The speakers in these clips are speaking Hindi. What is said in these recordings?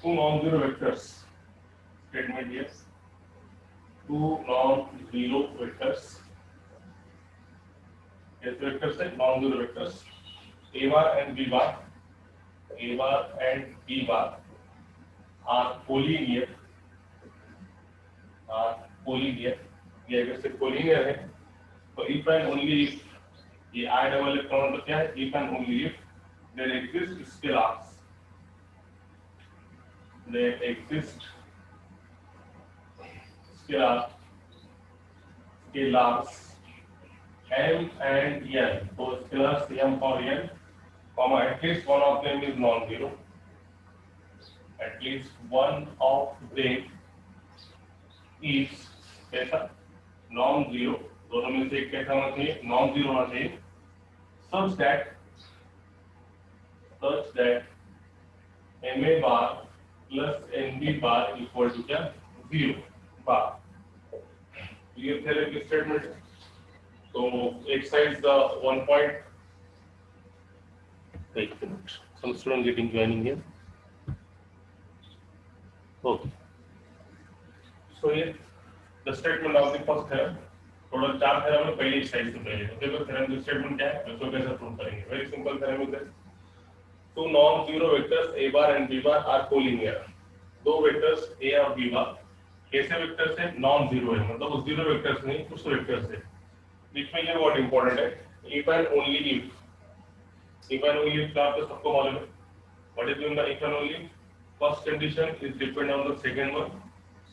two non-zero vectors. Statement here. Two non-zero vectors. Yes, vectors है non-zero vectors. A bar and B bar. A bar and B bar are collinear. ये अगर से collinear है तो if and only if ये I double इलेक्ट्रॉन मतलब क्या है? If and only if there exist scalars. There exist scalars M and N. So scalars M or N, comma at least one of them is non-zero. At least one of them is कैसा non-zero. दोनों में से एक कैसा होना चाहिए? Non-zero होना चाहिए. Such that MA bar plus NB bar equal to क्या? 0 bar. ये theorem statement है. So exercise the 1 point. Wait a minute. Some student getting joining here. Okay. So here the statement of the first theorem. Total 4 theorem है पहली एक्सरसाइज से पहले. तो देखो थ्योरम का स्टेटमेंट क्या है? उसको कैसे प्रूव करेंगे? Very simple theorem is this. Two non-zero vectors A bar and B bar are collinear. दो वेक्टर्स A और B bar कैसे वेक्टर्स हैं? नॉन-जीरो है, मतलब वो जीरो वेक्टर्स नहीं, कुछ वेक्टर्स है. बीच में ये वर्ड इंपॉर्टेंट है, if and only if. If and only if का आपको सबको मालूम है. What is meant by if and only? First condition is depend on the second one.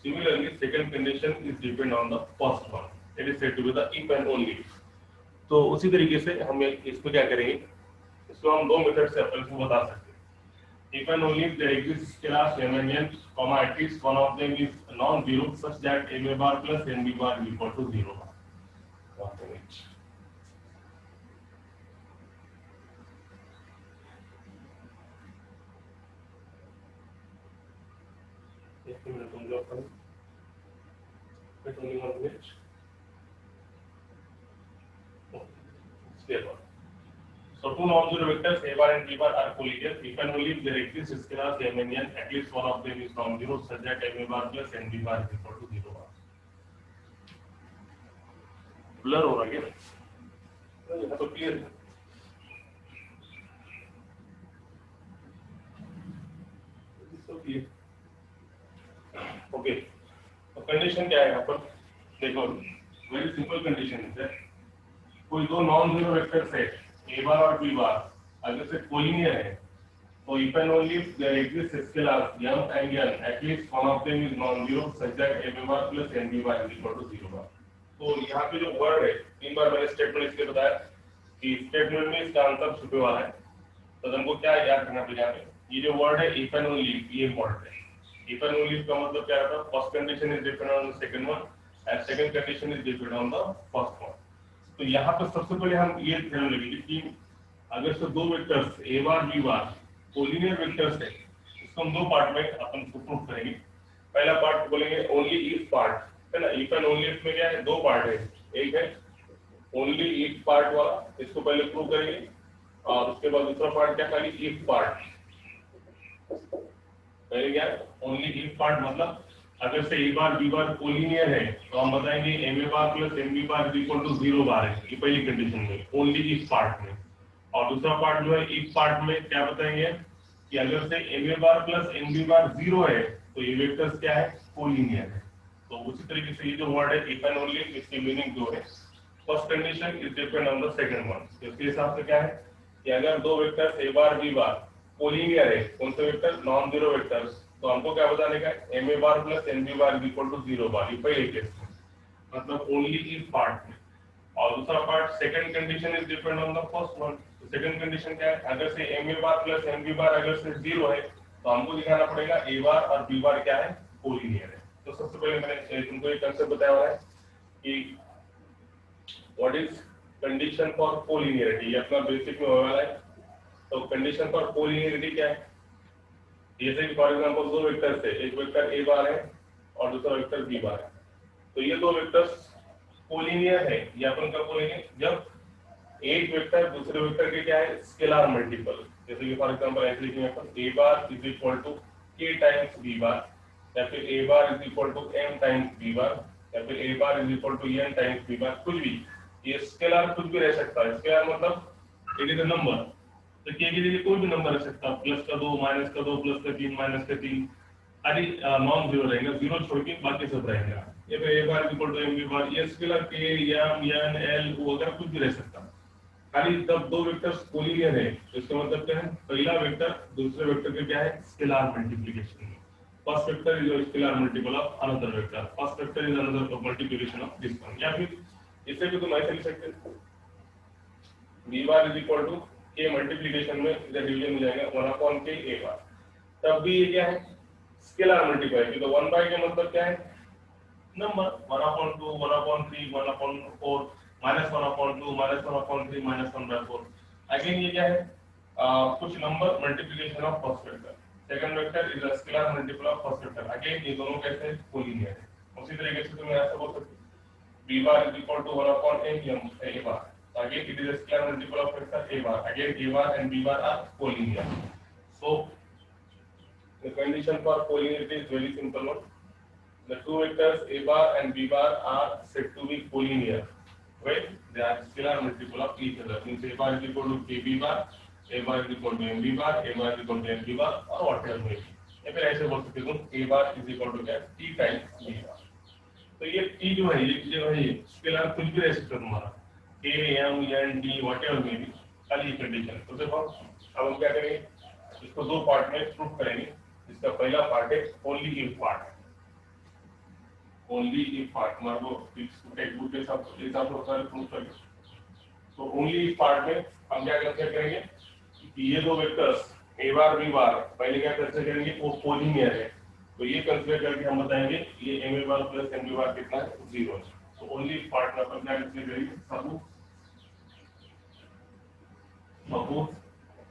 Similarly, second condition is depend on the first one. It is said to be the if and only if. तो उसी तरीके से हम इसमें क्या करेंगे? इसको हम दो मेथड से अपन को बता सकते हैं. If and only if there exists scalars M and N, comma at least one of them is non-zero, such that MA bar plus NB bar is equal to 0. One minute. एक मिनट तुम लोग करो. Wait only 1 minute. Clear one. So two non-zero vectors A bar and B bar are collinear if and only if there exists scalars M and N, at least one of them is non-zero, such that MA bar plus NB bar is equal to 0 bar. Blur हो रहा है क्या? यहाँ तो clear है. So clear. Okay. तो condition क्या है यहाँ पर? देखो, very simple condition है. कोई दो non-zero vectors है A bar और B bar अगर से collinear है तो if and only if there exists scalars M and N, at least one of them is non-zero, such that MA bar plus NB bar is equal to 0 bar. तो यहाँ पे जो वर्ड है, 3 बार मैंने स्टेटमेंट इसलिए बताया कि स्टेटमेंट में इसका आंसर छुपे वाला है. तो हमको क्या याद रखना पड़ेगा? ये जो वर्ड है if and only, ये इम्पोर्टेंट है. If and only का मतलब क्या होता है? First condition is depend on the second one and second condition is depend on the first one. तो यहाँ पे सबसे पहले हम ये ध्यान रखेंगे कि अगर से दो vectors A bar B bar collinear vectors है, इसको हम दो पार्ट में अपन प्रूव करेंगे. पहला पार्ट बोलेंगे ओनली इफ पार्ट, है ना. इफ एंड ओनली इफ में क्या है? दो पार्ट है. एक है ओनली इफ पार्ट वाला, इसको पहले प्रूव करेंगे, और उसके बाद दूसरा पार्ट क्या? खाली इफ पार्ट. पहले क्या है? ओनली इफ पार्ट मतलब अगर से A bar B bar collinear है तो हम बताएंगे MA bar plus NB bar equal to 0 bar है. ये पहली कंडीशन में ओनली इफ पार्ट में. और दूसरा पार्ट जो है इफ पार्ट में क्या बताएंगे कि अगर से MA bar plus NB bar 0 है तो ये वेक्टर्स क्या है? कोलिनियर है. तो उसी तरीके से ये जो वर्ड है इफ एंड ओनली, इसकी मीनिंग जो है first condition is depend on the second one. तो इसके हिसाब से क्या है कि अगर दो vectors A bar B bar collinear है, कौन से वेक्टर? नॉन जीरो वेक्टर्स, तो हमको क्या बताने का है? MA bar plus NB bar equal to 0 bar. ये पहले केस में मतलब ओनली इफ पार्ट में. और दूसरा part second condition is depend on the first one. तो सेकंड कंडीशन क्या है? अगर से MA bar plus NB bar अगर से 0 है तो हमको दिखाना पड़ेगा A बार और B बार क्या है? कोलिनियर है. तो सबसे पहले मैंने तुमको एक कांसेप्ट बताया हुआ है कि what is condition for collinearity. ये अपना बेसिक में होने वाला है. तो कंडीशन फॉर कोलिनियरिटी क्या है? जैसे कि फॉर एग्जांपल दो वेक्टर्स है, एक वेक्टर A बार है और दूसरा वेक्टर B बार है. तो ये दो वेक्टर्स कोलिनियर है. ये अपन कब बोलेंगे? जब एक वेक्टर दूसरे वेक्टर के क्या है? Scalar multiple. जैसे कि फॉर एग्जांपल ऐसे लिखेंगे अपन A bar is equal to k times b bar, या फिर a bar is equal to m times b bar, या फिर a bar is equal to n times b bar, कुछ भी, ये स्केलर कुछ भी रह सकता है। स्केलर मतलब इट इज अ नंबर, तो k की जगह कोई भी नंबर रह सकता है, प्लस का 2, माइनस का 2, प्लस का 3, माइनस का 3, खाली नॉन जीरो रहेगा, जीरो छोड़ के बाकी सब रहेगा। ये फिर a bar equal to m b bar, ये scalar k, m, n, l, o वगैरह कुछ भी रह सकता है। खाली तब दो वेक्टर्स कोलिनियर है, इसका मतलब क्या है, पहला वेक्टर दूसरे वेक्टर के क्या है, स्केलर मल्टीप्लिकेशन है। First vector is a scalar multiple of another vector, first vector is another multiplication of this one. या फिर इसे भी तुम ऐसे लिख सकते हो, b bar is equal to k multiplication में इधर डिवीजन हो जाएगा 1 अपॉन k a बार, तब भी ये क्या है, स्केलर मल्टीप्लाई, क्योंकि 1 बाय का मतलब क्या है, number, 1 upon 2, 1 upon 3, 1 upon 4, minus 1 upon 2, minus 1 upon 3, minus 1 by 4। Again ये क्या है, कुछ number multiplication of first vector, second vector is a scalar multiple of first vector. Again ये दोनों कैसे हैं, कोलिनियर है। उसी तरीके से तुम ऐसा बोल सकते हो b bar is equal to 1 upon m a bar, again it is a scalar multiple of vector a bar, again a bar and b bar are collinear. So the condition for collinearity is very simple one. The two vectors a bar and b bar are said to be collinear when they are scalar multiple of each other. Means a bar is equal to kb bar, a bar is equal to mb bar, a bar is equal to mb bar, or whatever may be. या फिर ऐसे बोल सकते हो a bar is equal to क्या, t times b bar। तो ये t जो है, ये जो है स्केलर कुछ भी रह सकता है तुम्हारा, k, m, n, d, whatever may be, खाली ये कंडीशन। तो देखो अब हम क्या करेंगे, इसको दो पार्ट में प्रूफ करेंगे। इसका पहला पार्ट है only if part, only if part, हमारे को टेक्स्ट बुक के हिसाब से प्रूफ करेंगे। तो ओनली इफ पार्ट में हम क्या करेंगे कि ये दो वेक्टर्स a बार b बार पहले क्या कंसीडर करेंगे, वो कोलिनियर है, तो ये कंसीडर करके हम बताएंगे ये m a bar plus m b बार कितना है, 0 है। तो ओनली इफ पार्ट में अपन क्या कंसीडर करेंगे, suppose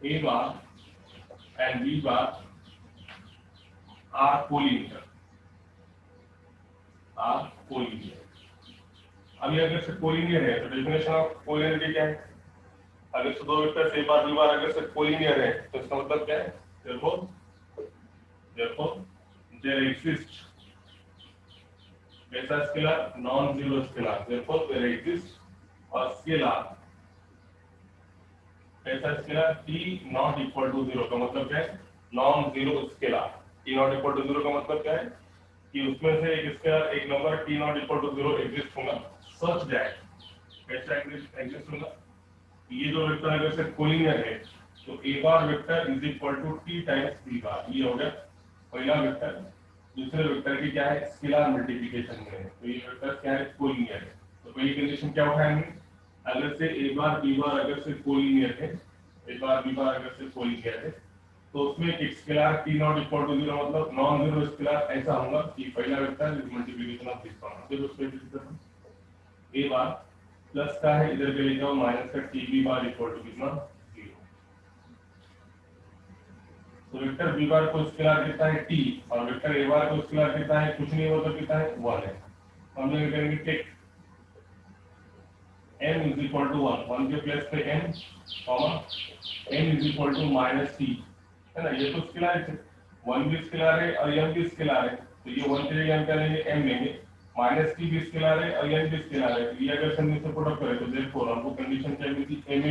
a bar and b bar are collinear, अब ये अगर से कोलिनियर है तो डेफिनेशन ऑफ कोलिनियरिटी क्या है, अगर से दो वेक्टर a बार b बार अगर से कोलिनियर है तो इसका मतलब क्या है, therefore there exists ऐसा scalar non zero scalar, therefore there exists a scalar ऐसा scalar t not equal to 0 का मतलब क्या है, non zero scalar. t not equal to 0 का मतलब क्या है कि उसमें से एक स्केलर, एक number t not equal to 0 exist होगा, सच दैट कैसा एग्जिस्ट होगा, ये जो वेक्टर अगर से कोलिनियर है तो a bar vector is equal to t times b bar, ये हो गया पहला वेक्टर। दूसरे वेक्टर की क्या है, स्केलर मल्टीप्लिकेशन में है, तो ये वेक्टर क्या है, कोलिनियर है। तो पहली कंडीशन क्या उठाएंगे, अगर से a बार b बार अगर से कोलिनियर है, a बार b बार अगर से कोलिनियर है तो उसमें एक scalar t not equal to 0 मतलब नॉन जीरो स्केलर ऐसा होगा कि पहला vector is multiplication of this one, फिर उसमें a बार प्लस का है, इधर के ले जाओ माइनस का t b bar equal to कितना, 0। तो वेक्टर b बार को स्केलर कितना है t, और वेक्टर a बार को स्केलर कितना है, कुछ नहीं होता कितना है, 1 है। हम लोग करेंगे take m is equal to 1 के प्लस पे n comma n is equal to minus t, है ना, ये तो स्केलर है, 1 भी स्केलर है और m भी स्केलर है, तो ये 1 के लिए हम क्या लेंगे, m लेंगे, माइनस t भी स्केलर है और n भी स्केलर है, तो ये अगर हम इससे प्रोडक्ट करें तो देखो हमको कंडीशन क्या मिलती है, ma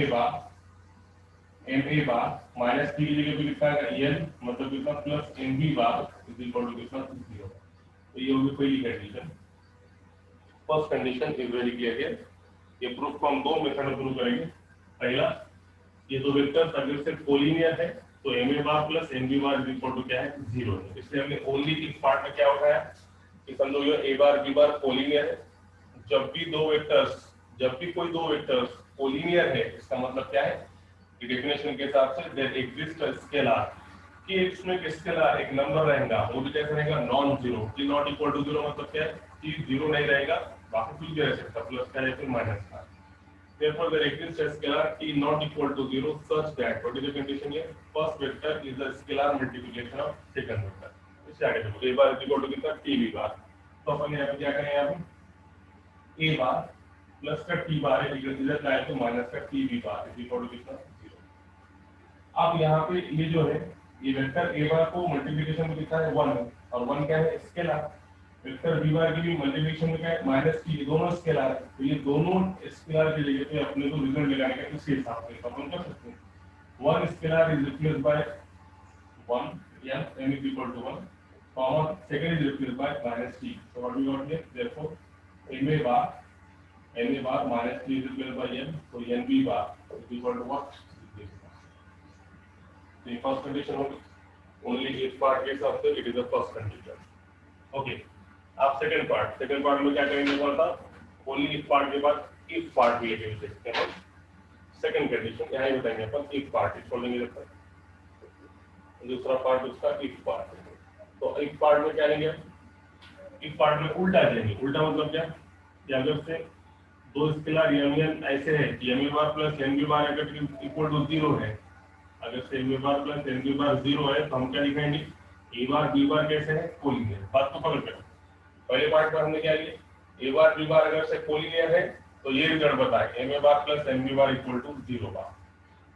बार माइनस t की जगह पे कितना है n, मतलब कितना plus mb bar is equal to कितना, 0। तो ये होगी पहली condition. First condition is very clear here. ये प्रूफ को हम दो मेथड में प्रूव करेंगे। पहला, ये दो वेक्टर्स अगर से कोलिनियर है तो ma bar plus mb bar is equal to क्या है, 0 है। इसलिए हमने ओनली इस पार्ट में क्या उठाया कि समझो ये a bar b bar collinear है, जब भी कोई दो वेक्टर्स कोलिनियर है इसका मतलब क्या है कि डेफिनेशन के हिसाब से देयर एग्जिस्ट अ स्केलर, कि इसमें एक स्केलर एक नंबर रहेगा, वो भी कैसे रहेगा, non zero, t not equal to 0 मतलब क्या है, t 0 नहीं रहेगा, बाकी कुछ भी रह सकता, प्लस का या फिर माइनस का। Therefore, there exists a scalar t not equal to 0 such that what is the condition here? First vector is the scalar multiplication of second vector. इससे आगे देखो a bar is equal to कितना, t b बार। तो अपन यहाँ पे क्या करें, यहाँ पे a बार प्लस का t बार है, इधर लाए तो माइनस का t b bar is equal to कितना, 0। अब यहाँ पे ये जो है ये वेक्टर ए बार को मल्टीप्लिकेशन में लिखा है 1 और 1 क्या है स्केलर, वेक्टर बी बार की भी मल्टीप्लिकेशन में क्या है -t, ये दोनों स्केलर है। तो ये दोनों स्केलर की जगह पे अपने को रिजल्ट लगाने का इसके हिसाब से अपन कर सकते हैं। 1 scalar is replaced by 1 m is equal to 1 comma second is replaced by -t, so what we got here, therefore ma bar minus t is replaced by n, so nb bar is equal to what, the first condition only if part case of the, it is the first condition. Okay, अब second part में क्या करेंगे बोला था, only if part के बाद if part भी लेके देखते हैं। second condition यहाँ ही बताएंगे अपन, if part इस फोल्डिंग में देखते हैं। दूसरा पार्ट उसका if part, तो if part में क्या लेंगे, if part में उल्टा लेंगे। उल्टा मतलब क्या, कि अगर से दो स्केलर mn ऐसे है कि ma bar plus nb bar अगर इक्वल टू 0 है, अगर से ma bar plus nb bar 0 है तो हम क्या लिखेंगे, a बार b बार कैसे है कोलिनियर। बात तो पकड़ कर, पहले पार्ट में हमने क्या लिया, a बार b बार अगर से कोलिनियर है तो ये रिजल्ट बताए ma bar plus nb bar equal to 0 bar.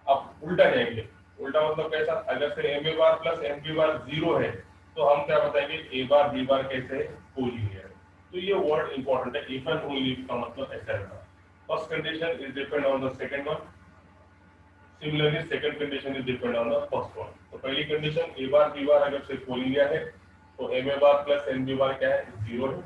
अब उल्टा जाएंगे, उल्टा मतलब कैसा, अगर से ma bar plus nb bar 0 है तो हम क्या बताएंगे, a बार b बार कैसे है कोलिनियर। तो ये वर्ड इंपॉर्टेंट है, इफ एंड ओनली इफ का मतलब ऐसा है। First condition is depend on the second one, similarly second condition is depend on the first one. तो पहली कंडीशन a बार b बार अगर से कोलिनियर है तो ma बार प्लस nb बार क्या है 0 है,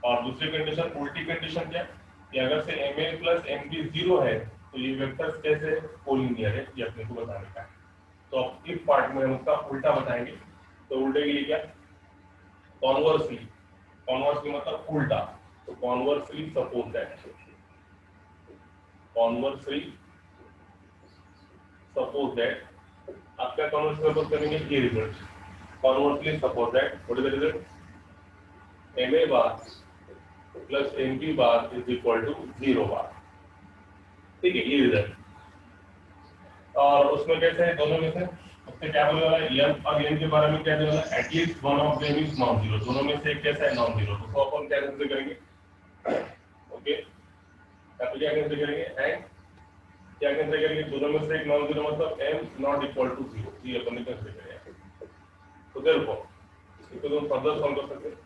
और दूसरी कंडीशन उल्टी कंडीशन क्या, कि अगर से ma प्लस nb 0 है तो ये वेक्टर्स कैसे कोलिनियर है, ये अपने को बताने का है। तो अब इफ पार्ट में हम उसका उल्टा बताएंगे, तो उल्टे के लिए क्या, कॉन्वर्सली, कॉन्वर्सली मतलब उल्टा, तो conversely suppose that, conversely suppose that, आप क्या कॉन्वर्सली सपोज करेंगे, ये result, conversely suppose that what is the result, ma bar plus nb bar is equal to 0 bar. ठीक है, ये रिजल्ट। और उसमें कैसे है, दोनों में से उससे क्या बोलने वाला है, m और n के बारे में क्या बोलना है, at least one of them is non zero, दोनों में से एक कैसा है नॉन जीरो। तो अपन क्या कंसीडर करेंगे, ओके क्या कंसीडर करेंगे, एंड क्या कंसीडर करेंगे, दोनों में से एक नॉन जीरो मतलब m नॉट इक्वल टू 0, ये अपन ने कंसीडर करेंगे। तो देखो इसको तुम फर्दर सॉल्व कर सकते हैं,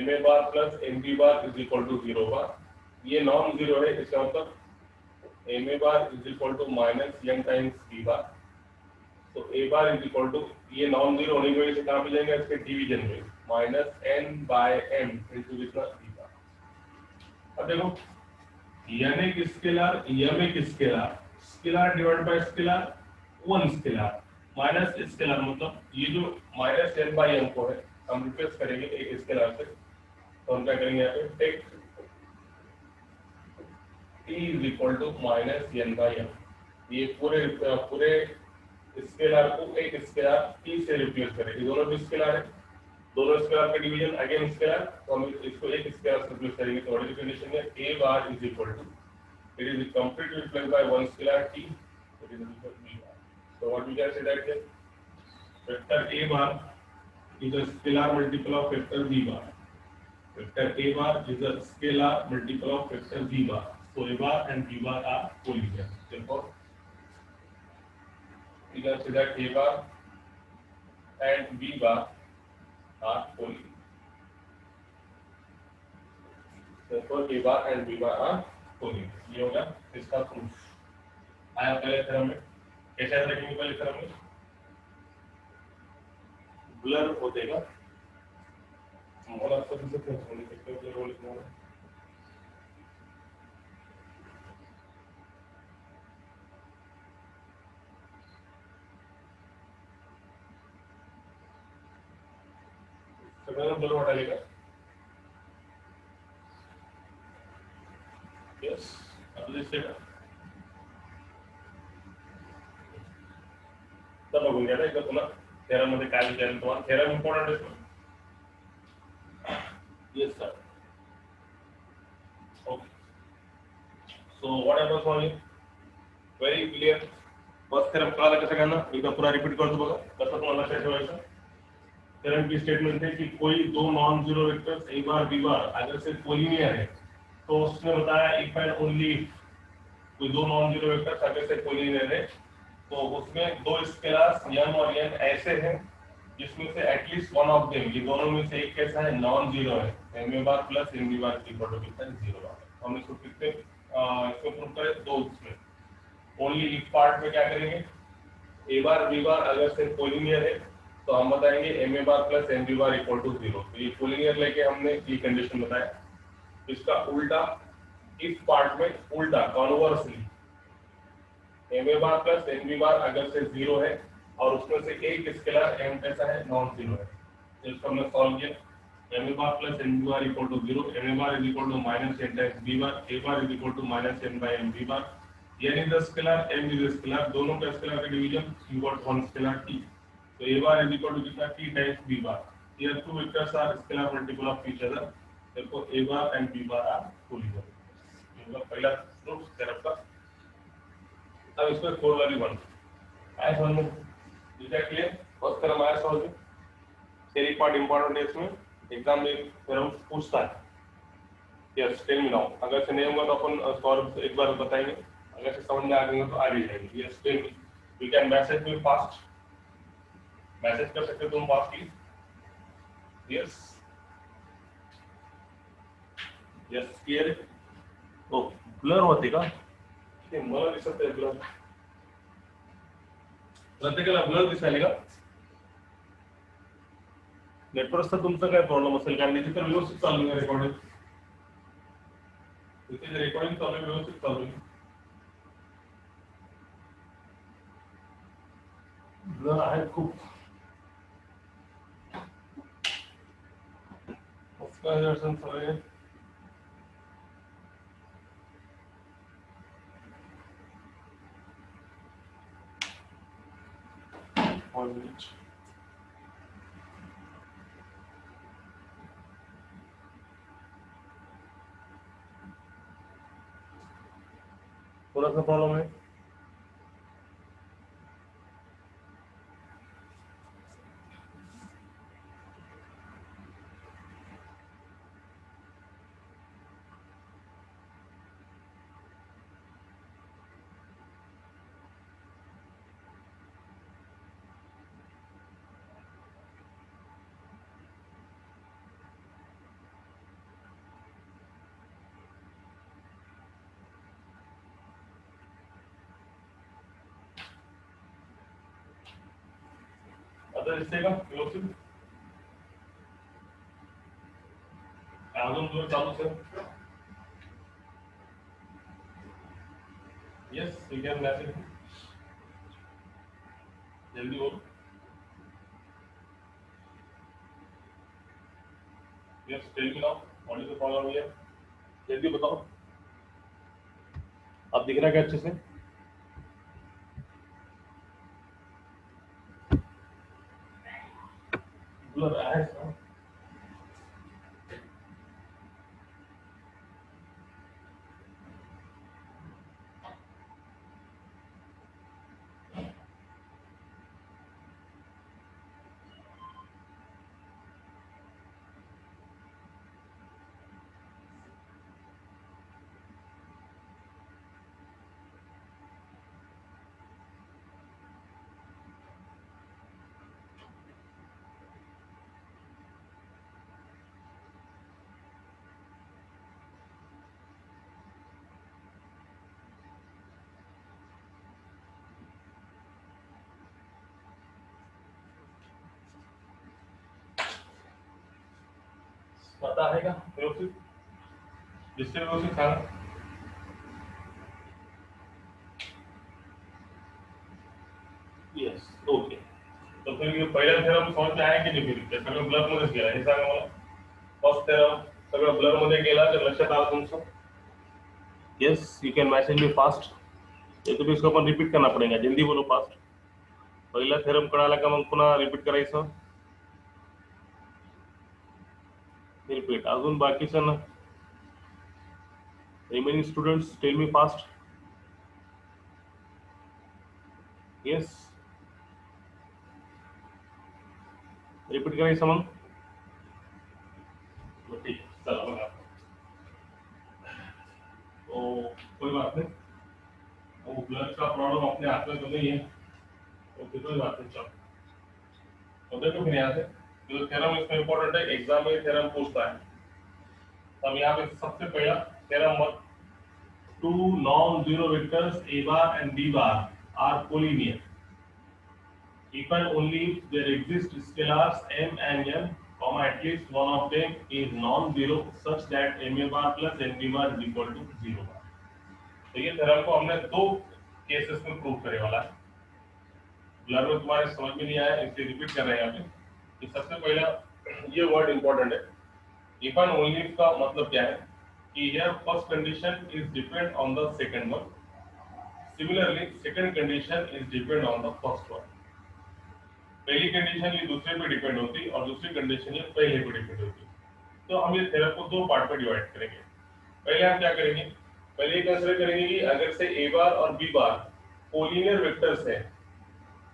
ma bar plus nb bar is equal to 0 bar, ये नॉन जीरो है, इसका मतलब ma bar is equal to minus n times b bar. तो a bar is equal to, ये नॉन जीरो होने की वजह से कहाँ पे जाएंगे, इसके डिवीजन में, minus n by m into कितना b बार। अब देखो n एक स्केलर, m एक scalar, scalar divide by scalar, one scalar minus scalar, मतलब ये जो माइनस n बाय m को है हम रिप्लेस करेंगे एक स्केलर से, तो हम क्या करेंगे यहाँ पे, take t is equal to minus n by m, ये पूरे स्केलर को एक स्केलर t से रिप्लेस करेंगे, दोनों भी स्केलर है, दोनों स्केलर का डिवीजन अगेन स्केलर, तो हम इसको एक स्केलर से रिप्लेस करेंगे। तो व्हाट इज द कंडीशन है, a bar is equal to, it is completely replaced by one scalar t, it is equal to b bar. So what we can say that here, vector a bar is a scalar multiple of vector b bar, vector a bar is a scalar multiple of vector b bar, so a bar and b bar are collinear, therefore we can say that a bar and b bar are collinear, therefore a bar and b bar are collinear। ये होगा इसका प्रूफ। आया पहले थ्योरम में, कैसे याद रखेंगे, पहले थ्योरम में ब्लर हो जाएगा, मोलर सब से होने के लिए रोल लिखना है। तो ब्लर हटा लेगा, यस अब इससे तब बघून घ्या एकदा पुन्हा थेरम मध्ये काय विचारलं तुम्हाला, थेरम इम्पॉर्टंट आहे। Yes sir, okay, so what happens only very clear, first theorem कळाला कसं करणार, एकदा पुन्हा रिपीट करतो बघा कसं तुम्हाला लक्षात ठेवायचं। थेरम की स्टेटमेंट है कि कोई दो non zero vectors a bar b बार अगर से कोलिनियर है, तो उसने बताया इफ एंड ओनली कोई दो नॉन जीरो वेक्टर्स अगर से कोलिनियर है तो उसमें दो स्केलर्स m और n ऐसे हैं जिसमें से एटलीस्ट वन ऑफ देम, ये दोनों में से एक कैसा है, नॉन जीरो है, m a bar plus n b bar equal to कितना है, जीरो बार। हम इसको कितने इसको प्रूव करें, दो उसमें ओनली इफ पार्ट में क्या करेंगे, a बार b बार अगर सिर्फ पॉलिनियर है तो हम बताएंगे m a bar plus n b bar equal to zero. तो ये पॉलिनियर लेके हमने ये कंडीशन बताया। इसका उल्टा इफ पार्ट में उल्टा कॉन्वर्सली m a bar plus n b बार अगर से जीरो है और उसमें से एक स्केलर m कैसा है, नॉन जीरो है, तो इसको हमने सॉल्व किया। m a bar plus n b bar equal to zero, m a bar is equal to minus n times b bar, a bar is equal to minus n by m b bar, n is the scalar, m is the scalar, दोनों का स्केलर का division, you got one scalar t, so a bar is equal to कितना, t times b bar, here two vectors are scalar multiple of each other, therefore a bar and b bar are polynomial। ये होगा पहला प्रूफ सेटअप का। अब इसको फोर वाली वन आया समझ में, is that clear? First term आया समझ में, थ्योरी पार्ट इंपॉर्टेंट है इसमें, एग्जाम में थ्योरम पूछता है। यस टेल मी नाउ, अगर से नहीं होगा तो अपन सॉल्व एक बार बताएंगे, अगर से समझ में आ गया तो आ भी जाएंगे। Yes tell me, you can message me fast, message कर सकते हो तुम फास्टली। Yes yes clear. ओ ब्लर होते का ते मला दिसत आहे ब्लर, प्रत्येकाला ब्लर दिसायला का? नेटवर्कचा तुमचा काय प्रॉब्लेम असेल, कारण इथे तर व्यवस्थित चालू आहे रेकॉर्डिंग, इथे रेकॉर्डिंग चालू आहे, व्यवस्थित चालू आहे, ब्लर आहे खूप। उसका दर्शन सर थोड़ा सा प्रॉब्लम है। आता दिसतंय का व्यवस्थित? अजून ब्लर चालूच आहे। यस यू कैन मैसेज, जल्दी बोलो। Yes tell me now, what is the problem here, जल्दी बताओ। अब दिख रहा है क्या अच्छे से? ब्लर है सर, पता है क्या व्यवस्थित? जिससे व्यवस्थित था। यस ओके, तो फिर ये पहिला थेरम समज में आहे की नाही? फिर ते सगळं ब्लर मध्येच गेला, हे सांगा मला। फर्स्ट थेरम सगळं ब्लर मध्ये गेला तर लक्षात आलं तुमचं? Yes you can message me fast, ये तो भी इसको अपन रिपीट करना पड़ेगा, जल्दी बोलो फास्ट। पहिला थेरम कळाला का मग पुन्हा रिपीट करायचं, रिपीट अजून बाकीचं ना। Remaining students tell me fast. Yes repeat करायचं मग, ठीक है चला बघा। तो कोई बात नहीं, वो ब्लड का प्रॉब्लम अपने हाथ में तो नहीं है, कोई बात नहीं, चलो तो देखो फिर यहाँ से जो थ्योरम इसमें इंपॉर्टेंट है, एग्जाम में थ्योरम पूछता है। तो हम यहाँ पे सबसे पहला theorem 1, two non zero vectors a bar and b bar are collinear even only if there exist scalars m and n, comma at least one of them is non-zero such that ma bar plus nb bar is equal to 0 bar। तो ये थ्योरम को हमने दो केसेस में प्रूव करने वाला है। ब्लर में तुम्हारे समझ में नहीं आया इसलिए रिपीट कर रहे हैं यहाँ पे। सबसे पहला ये वर्ड इंपॉर्टेंट है, इफ एंड ओनली का मतलब क्या है कि here first condition is depend on the second one, similarly second condition is depend on the first one। पहली कंडीशन ये दूसरे पे डिपेंड होती और दूसरी कंडीशन ये पहले पे डिपेंड होती। तो हम ये थ्योरम को दो पार्ट में डिवाइड करेंगे। पहले हम क्या करेंगे, पहले कंसीडर करेंगे कि अगर से a बार और b बार कोलिनियर वेक्टर्स है,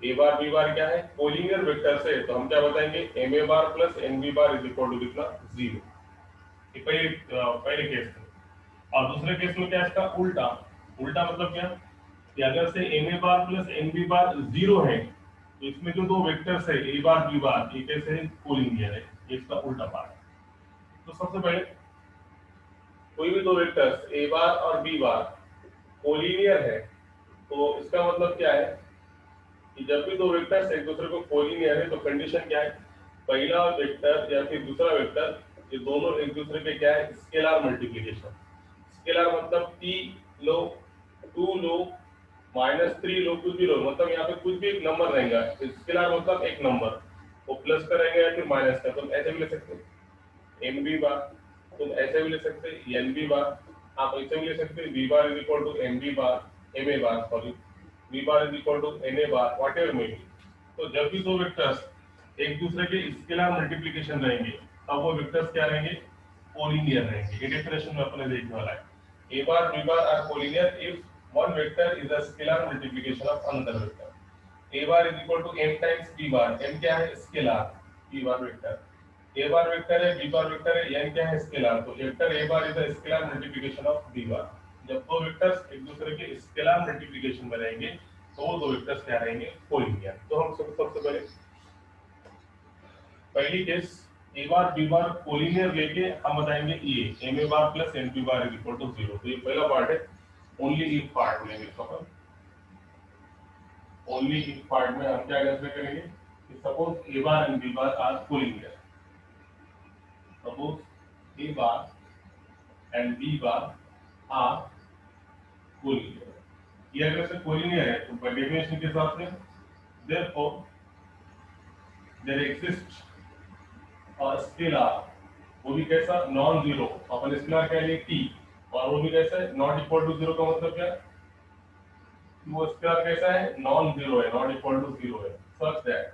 a बार b बार क्या है कोलिनियर वेक्टर्स है, तो हम क्या बताएंगे ma bar plus nb bar is equal to कितना 0। ये पहले केस में। और दूसरे केस में क्या है इसका उल्टा। उल्टा मतलब क्या कि अगर से ma bar plus nb bar 0 है तो इसमें जो दो वेक्टर्स है a बार b बार ये कैसे है कोलिनियर है, ये इसका उल्टा पार्ट है। तो सबसे पहले कोई भी दो वेक्टर्स a बार और b बार कोलिनियर है तो इसका मतलब क्या है कि जब भी दो वेक्टर्स एक दूसरे को कोलिनियर है तो कंडीशन क्या है, पहला वेक्टर या फिर दूसरा वेक्टर ये दोनों एक दूसरे के क्या है स्केलर मल्टीप्लिकेशन। स्केलर मतलब t लो 2 लो -3 लो कुछ भी लो, मतलब यहाँ पे कुछ भी एक नंबर रहेगा। स्केलर मतलब एक नंबर वो प्लस का रहेगा या फिर माइनस का। तुम ऐसे भी ले सकते हो mb बार, तुम ऐसे भी ले सकते हो nb बार, आप ऐसे भी ले सकते हो b bar is equal to mb bar ma bar sorry b bar is equal to na bar whatever may be. तो जब भी दो वेक्टर्स एक दूसरे के स्केलर मल्टीप्लिकेशन रहेंगे तब वो वेक्टर्स क्या रहेंगे कोलिनियर रहेंगे। ये डेफिनेशन में अपने देखने वाला है, a bar b bar are collinear if one vector is a scalar multiplication of another vector। a bar is equal to m times b bar, m क्या है scalar, b bar vector, a bar vector है b bar वेक्टर है, n क्या है स्केलर, तो vector a bar is a scalar multiplication of b bar। जब दो वेक्टर्स एक दूसरे के स्केलर मल्टीप्लिकेशन में रहेंगे तो वो दो वेक्टर्स क्या रहेंगे कोलिनियर। तो हम सबसे पहले पहली case a bar b bar collinear लेके हम बताएंगे ये ma bar plus nb bar is equal to 0। तो ये पहला पार्ट है, ओनली इफ पार्ट लेंगे इसको अपन। ओनली इफ पार्ट में हम क्या कंसीडर करेंगे कि suppose a bar and b bar are collinear, suppose a bar and b bar are collinear. ये अगर से कोलिनियर है तो डेफिनेशन के हिसाब से देयरफॉर देयर एग्जिस्ट और स्केलर, वो भी कैसा नॉन जीरो, अपन स्केलर कह लिए t, और वो भी कैसा है नॉट इक्वल टू 0 का मतलब क्या है वो स्केलर कैसा है नॉन जीरो है, नॉट इक्वल टू 0 है, such that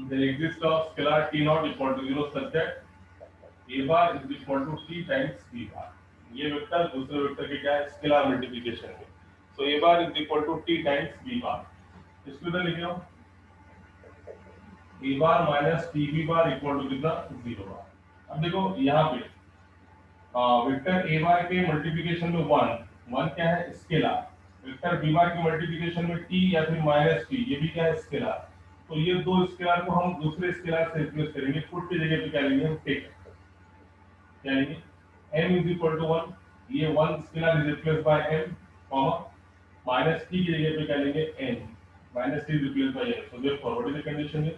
there exist of scalar t not equal to 0 such that a bar is equal to t times b bar. ये वेक्टर दूसरे वेक्टर के क्या है स्केलर मल्टीप्लिकेशन है, so a bar is equal to t times b bar. इसको इधर लिख लो a bar minus tb bar equal to कितना 0 बार। अब देखो यहाँ पे वेक्टर a बार के मल्टीप्लिकेशन में 1 क्या है स्केलर, वेक्टर b बार के मल्टीप्लिकेशन में t या फिर माइनस t ये भी क्या है स्केलर। तो ये दो स्केलर को हम दूसरे स्केलर से रिप्लेस करेंगे, पुट की जगह पे क्या लेंगे हम टेक, क्या लेंगे m इज इक्वल टू 1, ये 1 scalar is replace by m comma minus t की जगह पे क्या लेंगे n, माइनस t इज replace by n। So therefore what is the condition है,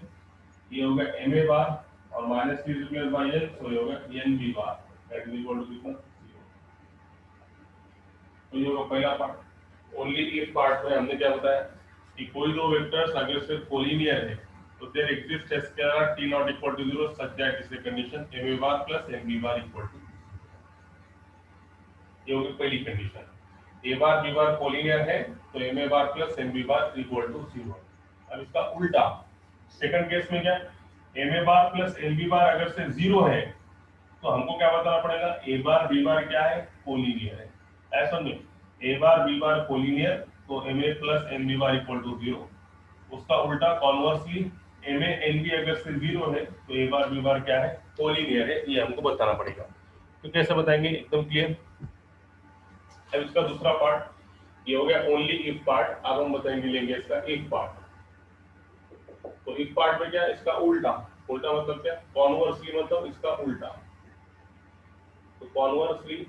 ये होगा ma बार और minus t replace by n, so ये होगा nb bar that is equal to कितना 0। तो ये होगा पहला पार्ट। ओनली इफ पार्ट में हमने क्या बताया कि कोई दो वेक्टर्स अगर सिर्फ कोलिनियर है तो there exist a scalar t not equal to 0 such that is the condition ma bar plus nb bar equal to, ये होगी पहली condition. a bar b bar collinear है तो ma bar plus nb bar equal to 0। अब इसका उल्टा सेकंड केस में क्या ma bar plus nb bar अगर से 0 है तो हमको क्या बताना पड़ेगा a बार b बार क्या है कोलिनियर है, ऐसा नहीं a bar b bar collinear तो ma plus nb bar equal to 0। उसका उल्टा कॉन्वर्सली ma nb अगर से 0 है तो a बार b बार क्या है कोलिनियर है, ये हमको बताना पड़ेगा। तो कैसे बताएंगे एकदम क्लियर। अब इसका दूसरा पार्ट ये हो गया ओनली इफ पार्ट। अब हम बताएंगे लेंगे इसका इफ पार्ट। तो इफ पार्ट में क्या है, इसका उल्टा। उल्टा मतलब क्या, कॉन्वर्सली मतलब इसका उल्टा। तो कॉन्वर्सली,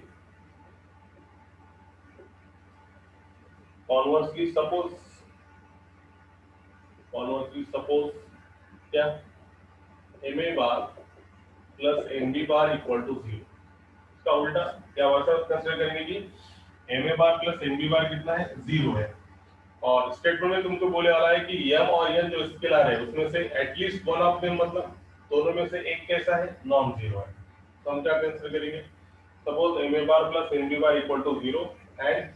सपोज, क्या, m a bar plus m b bar equal to 0। इसका उल्टा क्या वैसा कंसिडर करेंगे कि m a bar plus m b bar कितना है, 0 है। और स्टेटमेंट में तुमको बोले वाला है कि यम और एन जो स्केलर है उसमें से एटलीस्ट वन ऑफ देम, मतलब दोनों में से एक कैसा है, नॉन जीरो है। तो हम क्या कंसिडर करेंगे, suppose m a bar plus m b bar equal to 0 and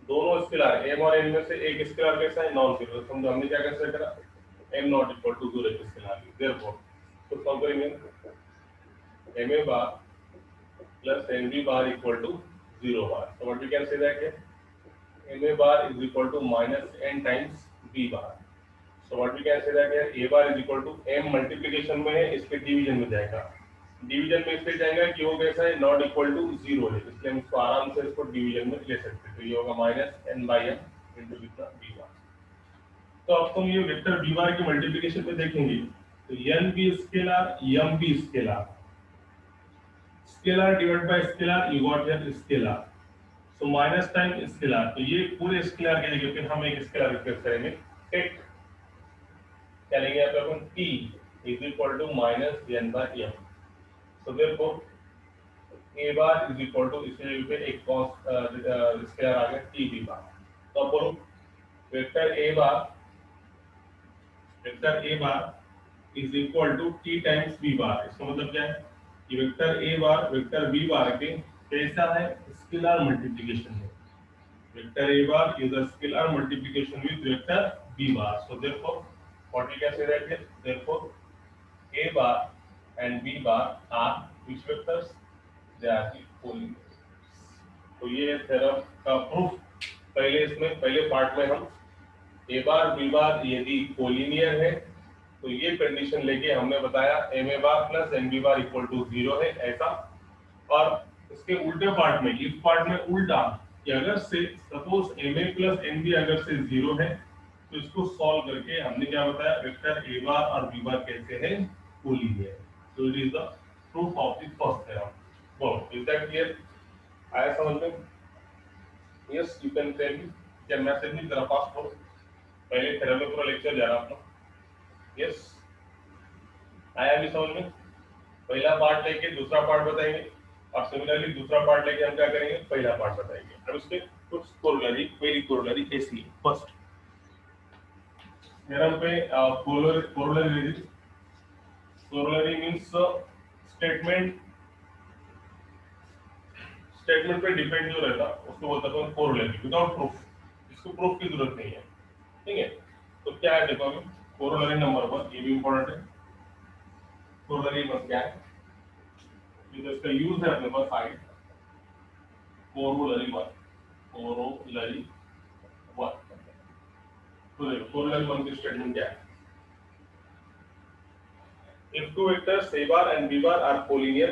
दोनों स्केलर एम और एन में से एक स्केलर कैसा है, नॉन जीरो। समझो हमने क्या कंसिडर करा, m not equal to 0 scalar. Therefore तो सॉल्व करेंगे, m a bar plus nb bar equal to 0 bar. So what we can say that here, ma bar is equal to minus n times b bar. So what we can say that here, a bar is equal to m multiplication में है, इसके डिवीजन में जाएगा। डिवीजन में इसलिए जाएगा कि वो कैसा है, नॉट इक्वल टू 0 है, इसलिए हम इसको आराम से इसको डिवीजन में ले सकते हैं। तो ये होगा minus n by m into कितना, b bar। तो अब तुम ये वेक्टर b bar की मल्टीप्लिकेशन में देखेंगे, तो n भी स्केलर, m भी scalar, scalar divide by scalar, you got here scalar. So minus time scalar, तो ये पूरे स्केलर के जगह पे हम एक स्केलर रिप्लेस करेंगे, टेक क्या लेंगे यहाँ पे अपन, t is equal to minus n by m। So therefore a bar is equal to, इसके जगह पे एक स्केलर आ गया t b बार। तो अब बोलो vector a bar is equal to t times b bar. इसका मतलब क्या है, ये vector a bar vector b bar के कैसा है, स्केलर मल्टीप्लिकेशन है। Vector a bar is a scalar multiplication with vector b bar. So therefore what we can say that here, therefore a bar and b bar are which vectors, they are the collinear. तो ये थ्योरम का प्रूफ, पहले पार्ट में हम a बार b बार यदि कोलिनियर है तो ये कंडीशन लेके हमने बताया m a bar plus m b bar equal to 0 है ऐसा। और इसके उल्टे पार्ट में, इस पार्ट में उल्टा, कि अगर से suppose m a plus m b अगर से 0 है तो इसको सॉल्व करके हमने क्या बताया, वेक्टर ए बार और बी बार कैसे है, collinear. So it is the proof of the first theorem. बोलो इज दैट क्लियर, आया समझ में? Yes you can tell me, क्या मैसेज नहीं तेरा पास हो, पहले थ्योरम में पूरा लेक्चर जा रहा था। यस आया भी समझ में? पहला पार्ट लेके दूसरा पार्ट बताएंगे और सिमिलरली दूसरा पार्ट लेके हम क्या करेंगे, पहला पार्ट बताएंगे। अब इसके कुछ कोरोलरी, क्वेरी कोरोलरी ऐसी है। फर्स्ट थ्योरम पे कोरोलरी मींस स्टेटमेंट पे डिपेंड जो रहता उसको बोलते हैं कोरोलरी, विदाउट प्रूफ, इसको प्रूफ की जरूरत नहीं है, ठीक है। तो क्या है देखो, अभी कोरोलरी नंबर 1, ये भी इंपॉर्टेंट है। कोरोलरी मतलब क्या है, तो इसका यूज है अपने पास साइड, कोरोलरी 1, कोरोलरी 1। तो देखो कोरोलरी 1 की स्टेटमेंट क्या है, if two vectors a bar and b bar are collinear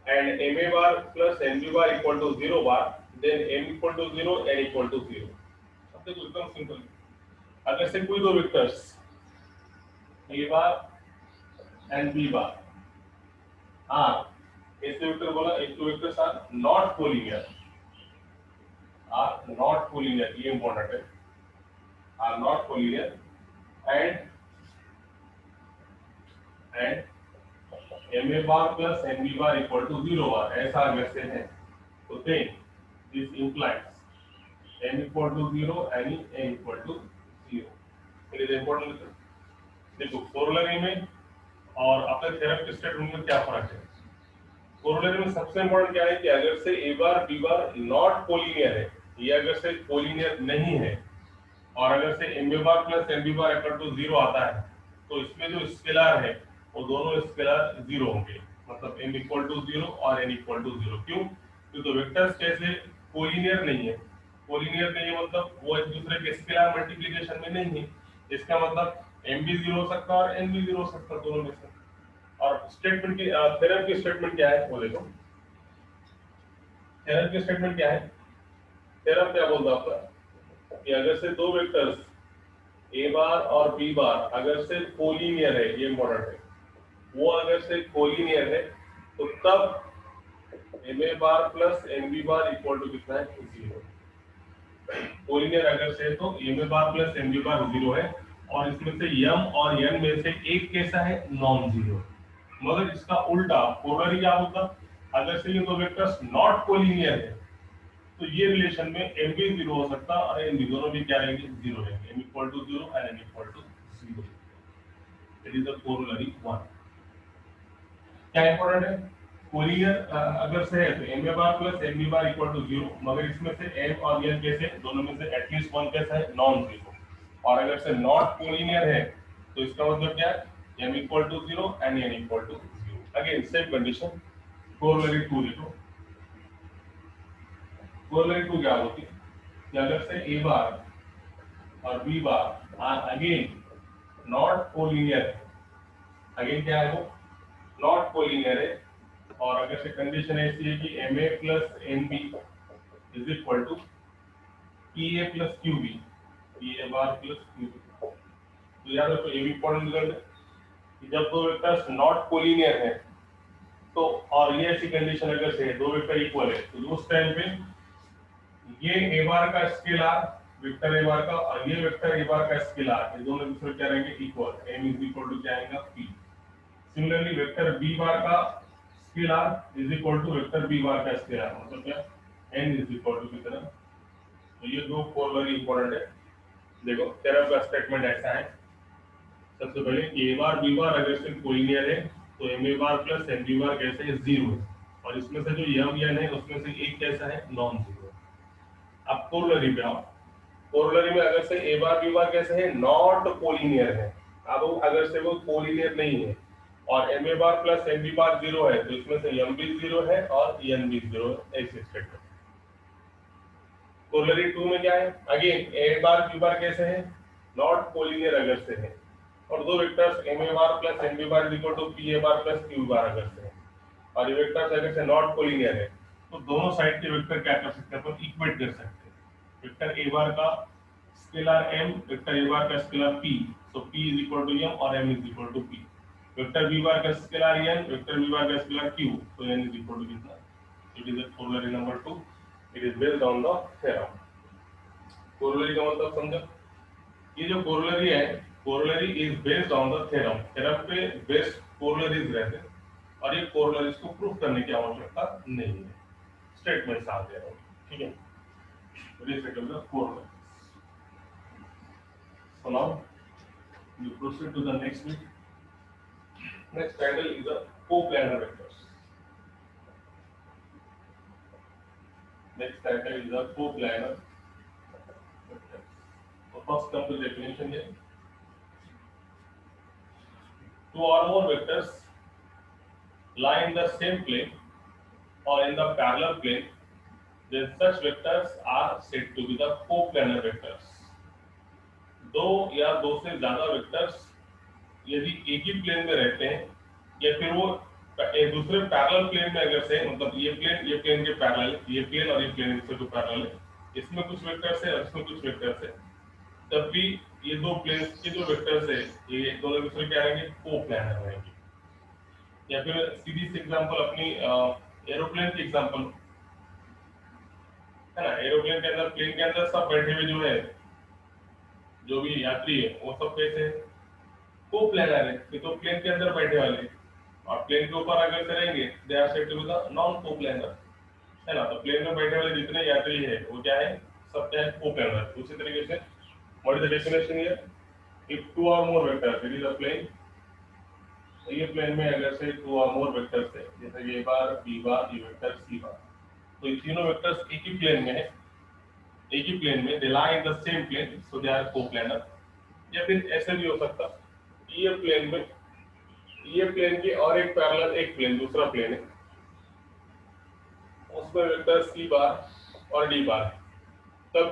and m a bar plus n b bar equal to 0 bar, then m equal to 0 n equal to 0। अब देखो एकदम सिंपल, अगर से कोई दो vectors a bar and b bar are, ऐसे वेक्टर बोला, एक दो वेक्टर्स आर नॉट कोलिनियर, ये इंपॉर्टेंट है, are not collinear and m a bar plus m b bar equal to 0 bar, ऐसा अगर से है तो then this implies m equal to 0 and n equal to 0। It is important. देखो कोरोलरी में और अपने थ्योरम के स्टेटमेंट में क्या फर्क है। कोरोलरी में सबसे इंपॉर्टेंट क्या है कि अगर से a bar b bar not collinear है, ये अगर से कोलिनियर नहीं है और अगर से m a bar plus m b bar equal to 0 आता है तो इसमें जो स्केलर है वो दोनों स्केलर 0 होंगे, मतलब m इक्वल टू 0 और n इक्वल टू 0। क्यों? क्योंकि वेक्टर्स कैसे कोलिनियर नहीं है, कोलिनियर नहीं है मतलब वो एक दूसरे के स्केलर मल्टीप्लिकेशन में नहीं है। इसका मतलब m भी 0 हो सकता है और n भी 0 हो सकता है, दोनों में से। और स्टेटमेंट की थ्योरम की स्टेटमेंट क्या है वो देखो, थ्योरम की स्टेटमेंट क्या है, थ्योरम क्या बोलता है आपका कि अगर से दो वेक्टर्स ए बार और बी बार अगर से कोलिनियर है, ये इंपॉर्टेंट है, वो अगर से कोलिनियर है तो तब m a bar plus m b bar equal to कितना है, 0। कोलिनियर अगर से तो m a bar plus m b bar 0 है, और इसमें से यम और एन में से एक कैसा है, नॉन जीरो। मगर इसका उल्टा पोलर क्या होता, अगर से ये दो वेक्टर्स नॉट कोलिनियर है तो ये रिलेशन में एम भी 0 हो सकता है और एम भी, दोनों भी क्या रहेंगे, 0 रहेंगे, m equal to 0 and n equal to 0। It is the corollary 1। क्या इंपॉर्टेंट है, कोलिनियर अगर से है तो m bar plus m b bar equal to 0, मगर इसमें से m और n कैसे, दोनों में से एटलीस्ट वन कैसा है, नॉन जीरो। और अगर से नॉट कोलिनियर है तो इसका मतलब क्या है, m equal to 0 and n equal to 0। Again same condition, corollary 2 देखो। कोरोलरी 2 क्या होती है कि अगर से a बार और b bar are again not collinear है, अगेन क्या है वो, नॉट कोलिनियर है, और अगर से कंडीशन ऐसी है कि m a plus n b is equal to p a plus q b, p a bar plus q b, तो याद रखो ये भी इंपॉर्टेंट रिजल्ट है कि जब दो वेक्टर्स नॉट कोलिनियर है तो, और ये ऐसी कंडीशन अगर से दो वेक्टर इक्वल है तो उस टाइम पे ये ए बार का स्केलर वेक्टर ए बार का और ये वेक्टर ए बार का स्केलर, ये दोनों दूसरे क्या रहेंगे, equal, m is equal to क्या आएगा, p। Similarly vector b bar का scalar is equal to vector b bar का स्केलर, मतलब क्या, n इज इक्वल टू कितना। तो ये दो कोरोलरी इंपॉर्टेंट है। देखो थ्योरम का स्टेटमेंट ऐसा है, सबसे पहले a बार b बार अगर से कोलिनियर है तो m a bar plus m b बार कैसे है, 0 है, और इसमें से जो m n है उसमें से एक कैसा है, नॉन जीरो। अब कोरोलरी पे आओ, कोरोलरी में अगर से ए बार बी बार कैसे है, नॉट कोलिनियर है। अब अगर से वो कोलिनियर नहीं है और m a bar plus m b bar 0 है तो इसमें से एम भी 0 है और एन भी 0 है, ऐसे स्टेटमेंट। कोरोलरी 2 में क्या है, अगेन ए बार बी बार कैसे है, नॉट कोलिनियर अगर से है, और दो vectors m a bar plus m b bar equal to p a bar plus q bar अगर से है, और ये वेक्टर्स अगर से नॉट कोलिनियर है तो दोनों साइड के वेक्टर क्या कर सकते हैं, अपन इक्वेट कर सकते हैं। वेक्टर ए बार का स्केलर m, वेक्टर ए बार का scalar p, so p is equal to m और m is equal to p। Vector b bar का scalar n, vector b bar का scalar q, so n is equal to कितना। It is a corollary number 2. It is based on the theorem. Corollary का मतलब समझो, ये जो corollary है, corollary is based on the theorem. theorem पे based corollaries रहते हैं, और ये corollaries को प्रूफ करने की आवश्यकता नहीं है, स्टेटमेंट साथ दे रहा हूँ, ठीक है। Corollaries. So now you proceed to the next bit. Next title is the coplanar vectors. Next title is the coplanar vectors. So first come to definition here. Two or more vectors lie in the same plane or in the parallel plane, then such vectors are said to be the coplanar vectors. दो या दो से ज्यादा वेक्टर्स यदि एक ही प्लेन में रहते हैं या फिर वो एक दूसरे पैरेलल प्लेन में अगर से, मतलब ये प्लेन के पैरेलल है, ये प्लेन और ये प्लेन इससे तो पैरेलल है, इसमें कुछ वेक्टर्स है और इसमें कुछ वेक्टर्स है, तब भी ये दो प्लेन्स के जो वेक्टर्स है ये दोनों दूसरे क्या रहेंगे, कोप्लानर रहेंगे। या फिर सीधी सी एग्जांपल अपनी एरोप्लेन की एग्जांपल है ना, एरोप्लेन के अंदर, प्लेन के अंदर सब बैठे हुए जो है, जो भी यात्री है वो सब कैसे कोप्लानर है, ये तो प्लेन के अंदर बैठे वाले, और प्लेन के ऊपर अगर से रहेंगे they are said to be the non coplanar, है ना। तो प्लेन में बैठे वाले जितने यात्री है वो क्या है, सब क्या है, कोप्लानर। उसी तरीके से what is the definition here, if two और more vectors, it is a plane, तो ये प्लेन में अगर से टू और मोर वेक्टर्स है, जैसे ये बार बी बार ये वेक्टर सी बार, तो ये तीनों वेक्टर्स एक ही प्लेन में है, एक ही प्लेन में, they lie in the same plane, so they are coplanar. या फिर ऐसे भी हो सकता, ये प्लेन में, ये प्लेन के और एक पैरेलल एक प्लेन, दूसरा प्लेन है, उसमें वेक्टर सी बार और डी बार,